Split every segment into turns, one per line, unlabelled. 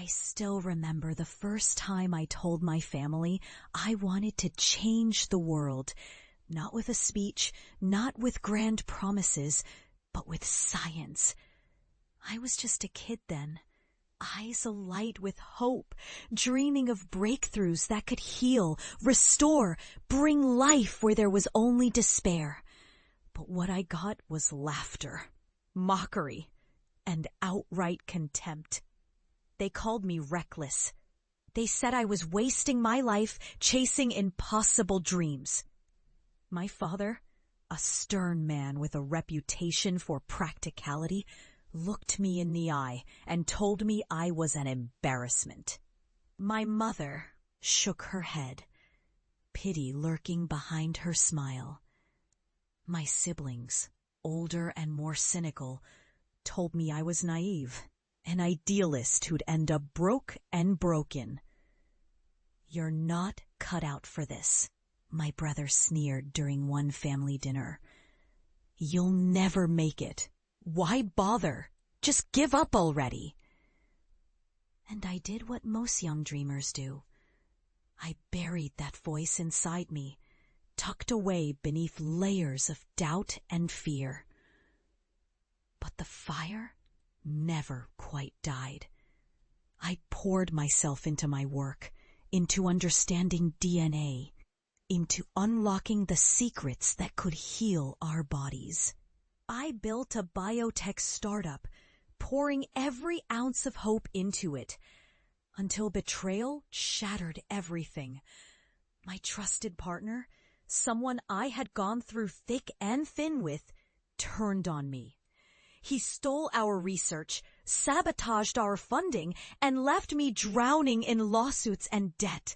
I still remember the first time I told my family I wanted to change the world, not with a speech, not with grand promises, but with science. I was just a kid then, eyes alight with hope, dreaming of breakthroughs that could heal, restore, bring life where there was only despair. But what I got was laughter, mockery, and outright contempt. They called me reckless. They said I was wasting my life chasing impossible dreams. My father, a stern man with a reputation for practicality, looked me in the eye and told me I was an embarrassment. My mother shook her head, pity lurking behind her smile. My siblings, older and more cynical, told me I was naive, an idealist who'd end up broke and broken. "You're not cut out for this," my brother sneered during one family dinner. "You'll never make it. Why bother? Just give up already." And I did what most young dreamers do. I buried that voice inside me, tucked away beneath layers of doubt and fear. But the fire never quite died. I poured myself into my work, into understanding DNA, into unlocking the secrets that could heal our bodies. I built a biotech startup, pouring every ounce of hope into it, until betrayal shattered everything. My trusted partner, someone I had gone through thick and thin with, turned on me. He stole our research, sabotaged our funding, and left me drowning in lawsuits and debt.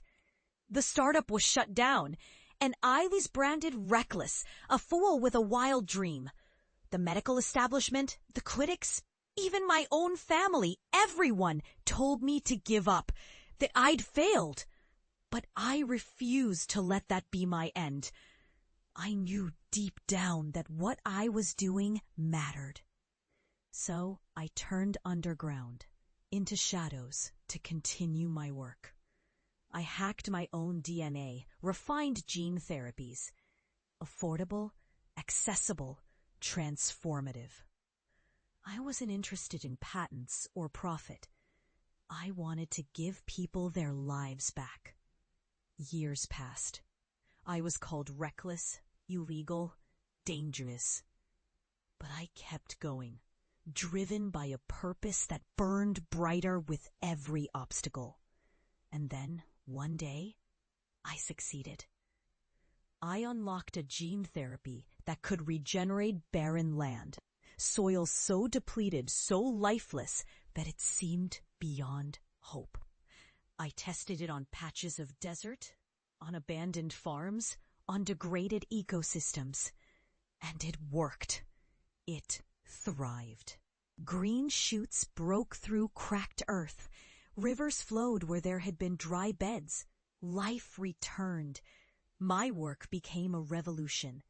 The startup was shut down, and I was branded reckless, a fool with a wild dream. The medical establishment, the critics, even my own family, everyone told me to give up, that I'd failed. But I refused to let that be my end. I knew deep down that what I was doing mattered. So I turned underground, into shadows, to continue my work. I hacked my own DNA, refined gene therapies. Affordable, accessible, transformative. I wasn't interested in patents or profit. I wanted to give people their lives back. Years passed. I was called reckless, illegal, dangerous. But I kept going, driven by a purpose that burned brighter with every obstacle. And then, one day, I succeeded. I unlocked a gene therapy that could regenerate barren land, soil so depleted, so lifeless, that it seemed beyond hope. I tested it on patches of desert, on abandoned farms, on degraded ecosystems. And it worked. It thrived. Green shoots broke through cracked earth. Rivers flowed where there had been dry beds. Life returned. My work became a revolution.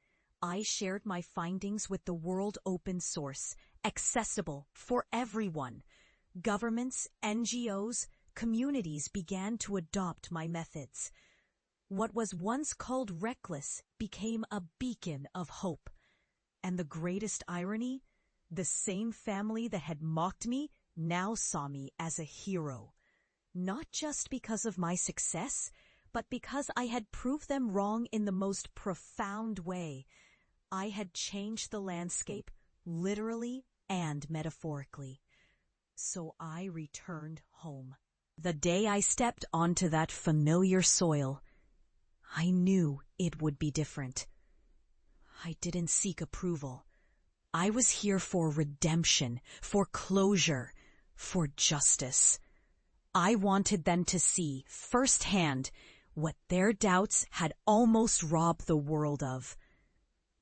I shared my findings with the world open source, accessible for everyone. Governments, NGOs, communities began to adopt my methods. What was once called reckless became a beacon of hope. And the greatest irony, the same family that had mocked me now saw me as a hero. Not just because of my success, but because I had proved them wrong in the most profound way. I had changed the landscape, literally and metaphorically. So I returned home. The day I stepped onto that familiar soil, I knew it would be different. I didn't seek approval. I was here for redemption, for closure, for justice. I wanted them to see firsthand what their doubts had almost robbed the world of.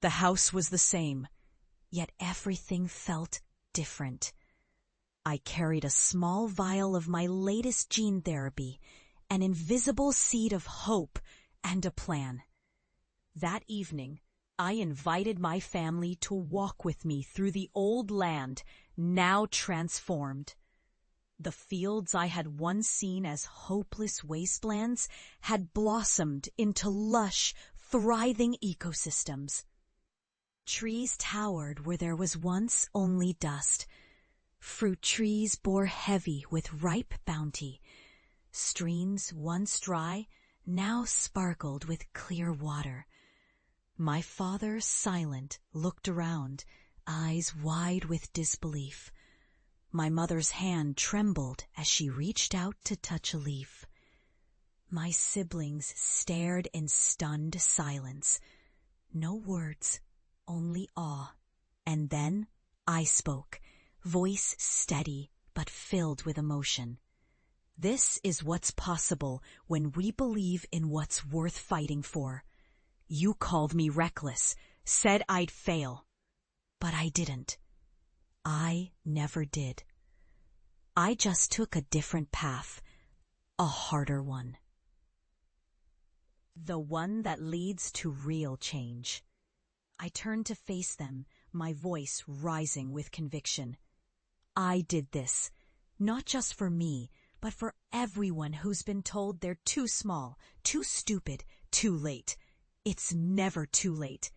The house was the same, yet everything felt different. I carried a small vial of my latest gene therapy, an invisible seed of hope, and a plan. That evening, I invited my family to walk with me through the old land, now transformed. The fields I had once seen as hopeless wastelands had blossomed into lush, thriving ecosystems. Trees towered where there was once only dust. Fruit trees bore heavy with ripe bounty. Streams, once dry, now sparkled with clear water. My father, silent, looked around, eyes wide with disbelief. My mother's hand trembled as she reached out to touch a leaf. My siblings stared in stunned silence. No words, only awe. And then I spoke, voice steady but filled with emotion. This is what's possible when we believe in what's worth fighting for. You called me reckless, said I'd fail. But I didn't. I never did. I just took a different path, a harder one. The one that leads to real change. I turned to face them, my voice rising with conviction. I did this, not just for me, but for everyone who's been told they're too small, too stupid, too late. It's never too late.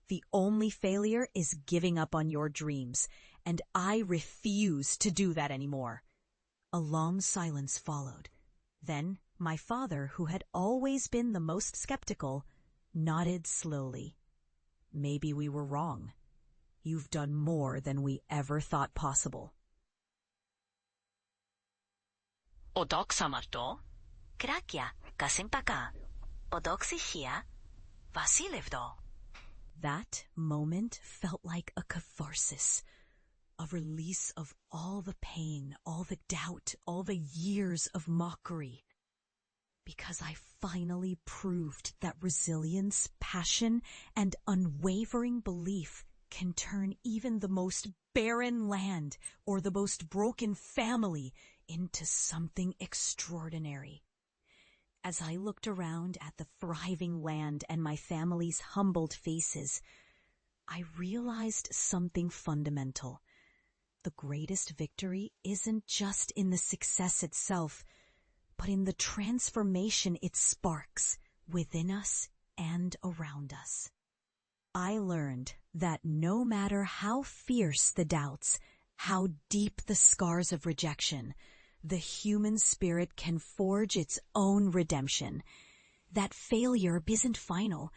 The only failure is giving up on your dreams, and I refuse to do that anymore. A long silence followed. Then my father, who had always been the most skeptical, nodded slowly. Maybe we were wrong. You've done more than we ever thought possible.
Odoksamarto? Krakia, kasimpaka. Odoksishia, Vasilevdo.
That moment felt like a catharsis, a release of all the pain, all the doubt, all the years of mockery. Because I finally proved that resilience, passion, and unwavering belief can turn even the most barren land or the most broken family into something extraordinary. As I looked around at the thriving land and my family's humbled faces, I realized something fundamental. The greatest victory isn't just in the success itself, but in the transformation it sparks within us and around us. I learned that no matter how fierce the doubts, how deep the scars of rejection, the human spirit can forge its own redemption. That failure isn't final,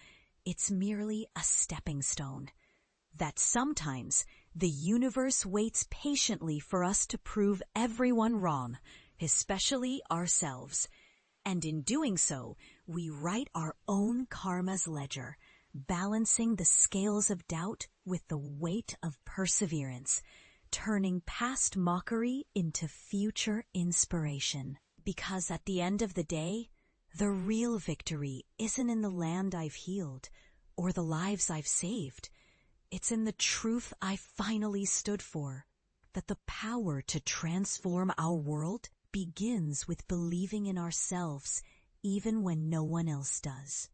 it's merely a stepping stone. That sometimes the universe waits patiently for us to prove everyone wrong, especially ourselves. And in doing so, we write our own karma's ledger, balancing the scales of doubt with the weight of perseverance, turning past mockery into future inspiration. Because at the end of the day, the real victory isn't in the land I've healed or the lives I've saved. It's in the truth I finally stood for, that the power to transform our world begins with believing in ourselves even when no one else does.